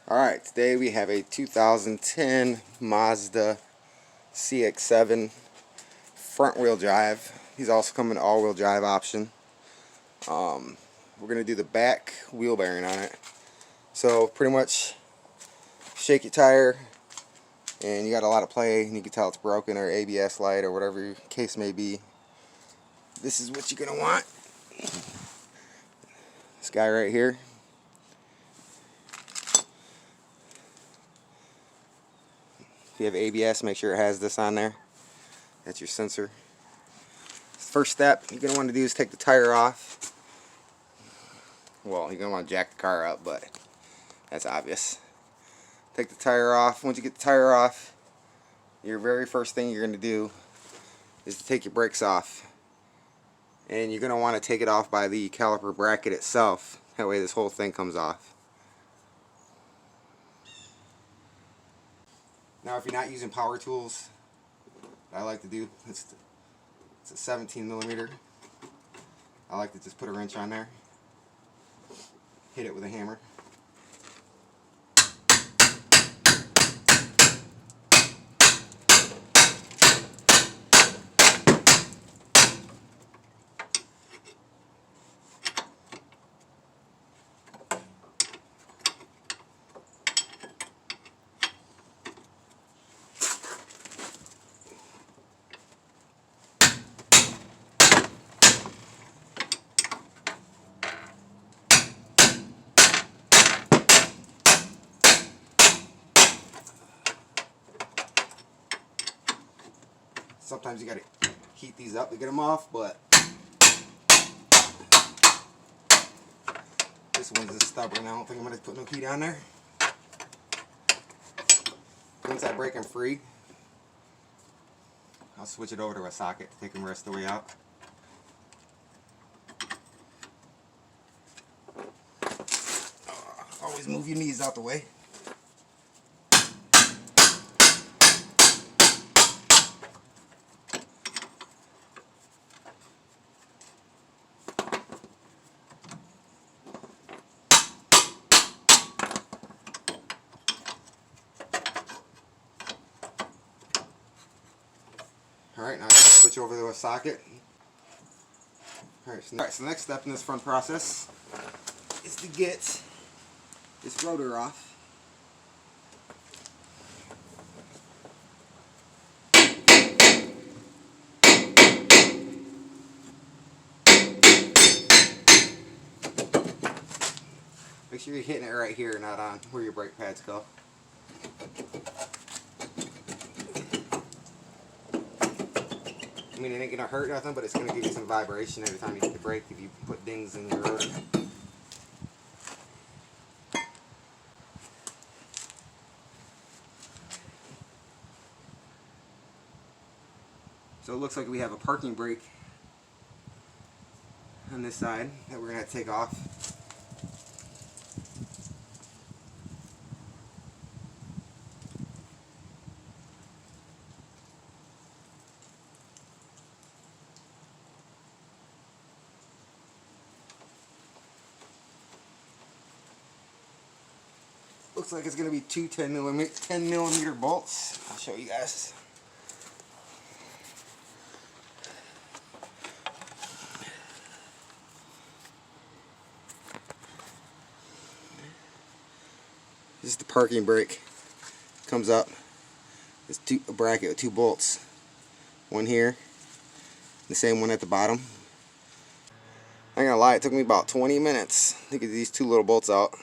Alright, today we have a 2010 Mazda cx7 front wheel drive. These also come in all wheel drive option. We're going to do the back wheel bearing on it. So pretty much shake your tire and you got a lot of play and you can tell it's broken or ABS light or whatever your case may be. This is what you're going to want. This guy right here. If you have ABS, make sure it has this on there. That's your sensor. First step you're going to want to do is take the tire off. Well, you're going to want to jack the car up, but that's obvious. Take the tire off. Once you get the tire off, your very first thing you're going to do is to take your brakes off. And you're going to want to take it off by the caliper bracket itself. That way this whole thing comes off. Now if you're not using power tools, what I like to do, it's a 17 millimeter. I like to just put a wrench on there, hit it with a hammer. Sometimes you gotta heat these up to get them off, but this one's just stubborn. I don't think I'm gonna put no heat on there. Once I break them free, I'll switch it over to a socket to take them the rest of the way out. Always move your knees out the way. Alright, now I switch over to a socket. Alright, so the next step in this front process is to get this rotor off. Make sure you're hitting it right here, not on where your brake pads go. I mean, it ain't gonna hurt nothing, but it's gonna give you some vibration every time you hit the brake if you put dings in your rotor. So it looks like we have a parking brake on this side that we're gonna have to take off. Looks like it's going to be two 10 millimeter bolts. I'll show you guys. This is the parking brake. Comes up. It's a bracket with two bolts. One here, the same one at the bottom. I'm not gonna lie, it took me about 20 minutes to get these two little bolts out.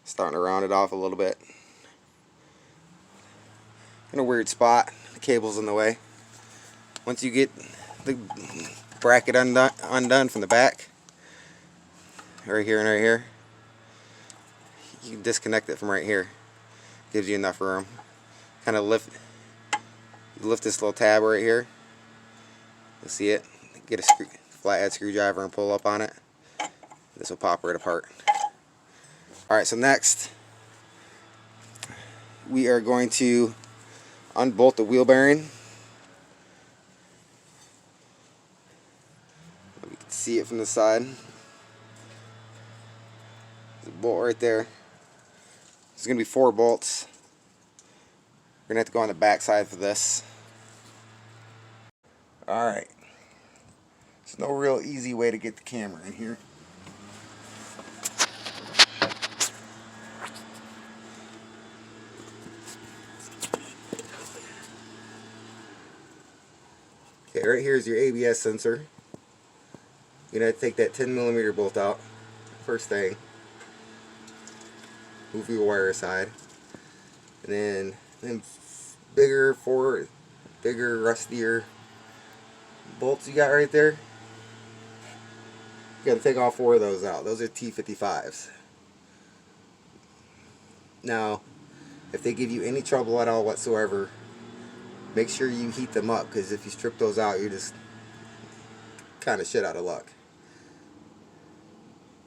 Starting to round it off a little bit. In a weird spot, the cable's in the way. Once you get the bracket undone from the back, right here and right here, you can disconnect it from right here. Gives you enough room. Kind of lift this little tab right here. You'll see it. Get a flathead screwdriver and pull up on it. This will pop right apart. Alright, so next we are going to unbolt the wheel bearing. You can see it from the side. There's a bolt right there. There's going to be 4 bolts. We're going to have to go on the back side for this. Alright. There's no real easy way to get the camera in here. Okay, right here is your ABS sensor. You're going to have to take that 10mm bolt out. First thing. Move your wire aside. And then bigger, rustier bolts you got right there. You got to take all 4 of those out. Those are T55s. Now, if they give you any trouble at all whatsoever, make sure you heat them up, because if you strip those out, you're just kind of shit out of luck.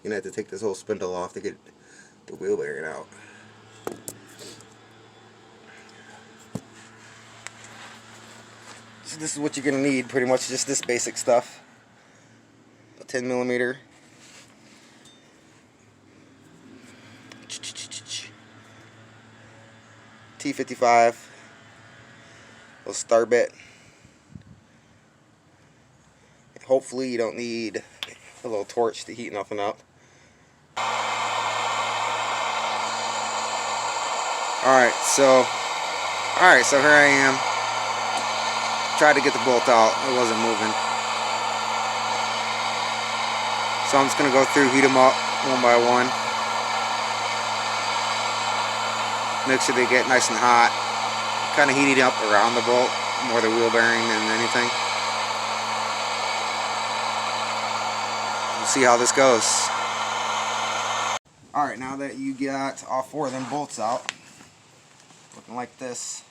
You're going to have to take this whole spindle off to get the wheel bearing out. So this is what you're going to need, pretty much just this basic stuff. A 10mm. T55. A little star bit. Hopefully you don't need a little torch to heat nothing up. Alright, so here I am. Tried to get the bolt out, it wasn't moving. So I'm just going to go through, heat them up one by one. Make sure they get nice and hot. Kind of heating up around the bolt, more the wheel bearing than anything. We'll see how this goes. Alright, now that you got all 4 of them bolts out, looking like this,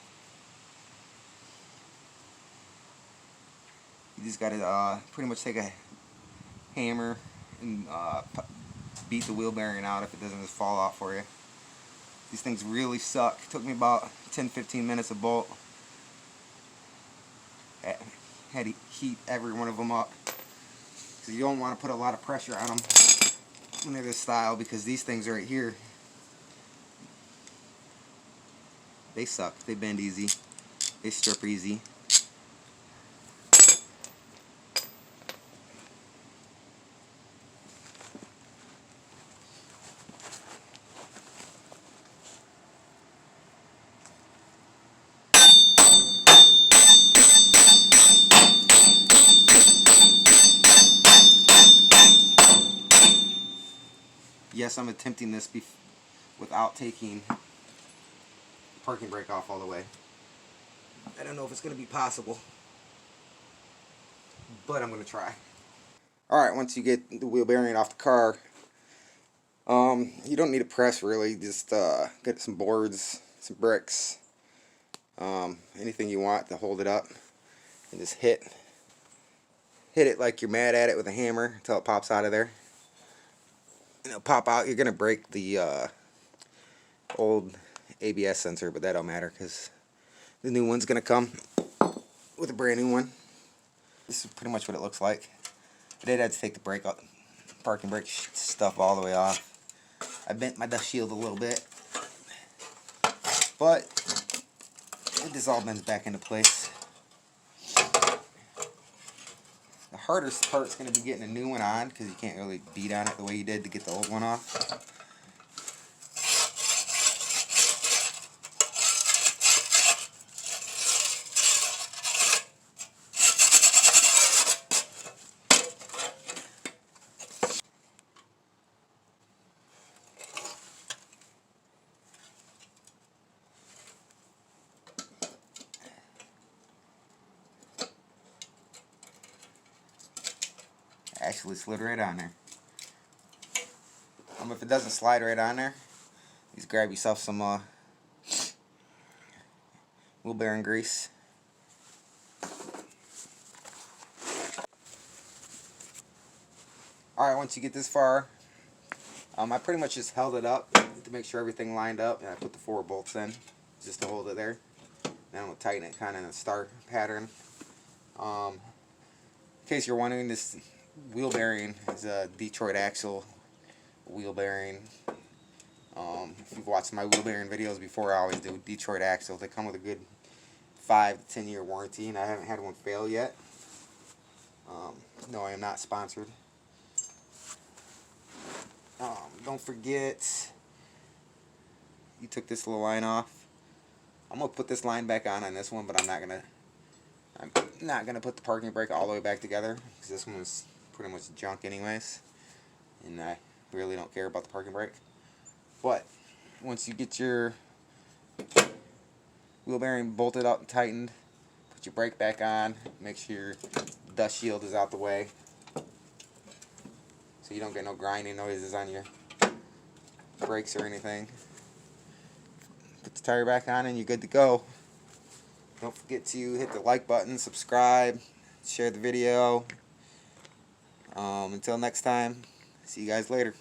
you just got to pretty much take a hammer and beat the wheel bearing out if it doesn't just fall off for you. These things really suck. It took me about 10-15 minutes a bolt. Had to heat every one of them up, because you don't want to put a lot of pressure on them when they're this style, because these things right here, they suck. They bend easy. They strip easy. Yes, I'm attempting this without taking the parking brake off all the way. I don't know if it's going to be possible, but I'm going to try. Alright, once you get the wheel bearing off the car, you don't need a press really. Just get some boards, some bricks, anything you want to hold it up, and just hit it like you're mad at it with a hammer until it pops out of there. And it'll pop out. You're going to break the old ABS sensor, but that don't matter, because the new one's going to come with a brand new one. This is pretty much what it looks like. I did have to take the brake off, parking brake stuff all the way off. I bent my dust shield a little bit, but it just all bends back into place. The hardest part is going to be getting a new one on, because you can't really beat on it the way you did to get the old one off. Actually slid right on there. If it doesn't slide right on there, just grab yourself some wheel bearing grease. Alright, once you get this far, I pretty much just held it up to make sure everything lined up, and I put the 4 bolts in just to hold it there. Then I'm going to tighten it kind of in a star pattern. In case you're wondering, this wheel bearing is a Detroit axle wheel bearing. If you you've watched my wheel bearing videos before, I always do Detroit axles. They come with a good 5 to 10 year warranty, and I haven't had one fail yet. No, I am not sponsored. Don't forget, you took this little line off. I'm gonna put this line back on this one, but I'm not gonna put the parking brake all the way back together, because this one was pretty much junk anyways, and I really don't care about the parking brake. But once you get your wheel bearing bolted up and tightened, put your brake back on. Make sure your dust shield is out the way, so you don't get no grinding noises on your brakes or anything. Put the tire back on and you're good to go. Don't forget to hit the like button, subscribe, share the video. Until next time, see you guys later.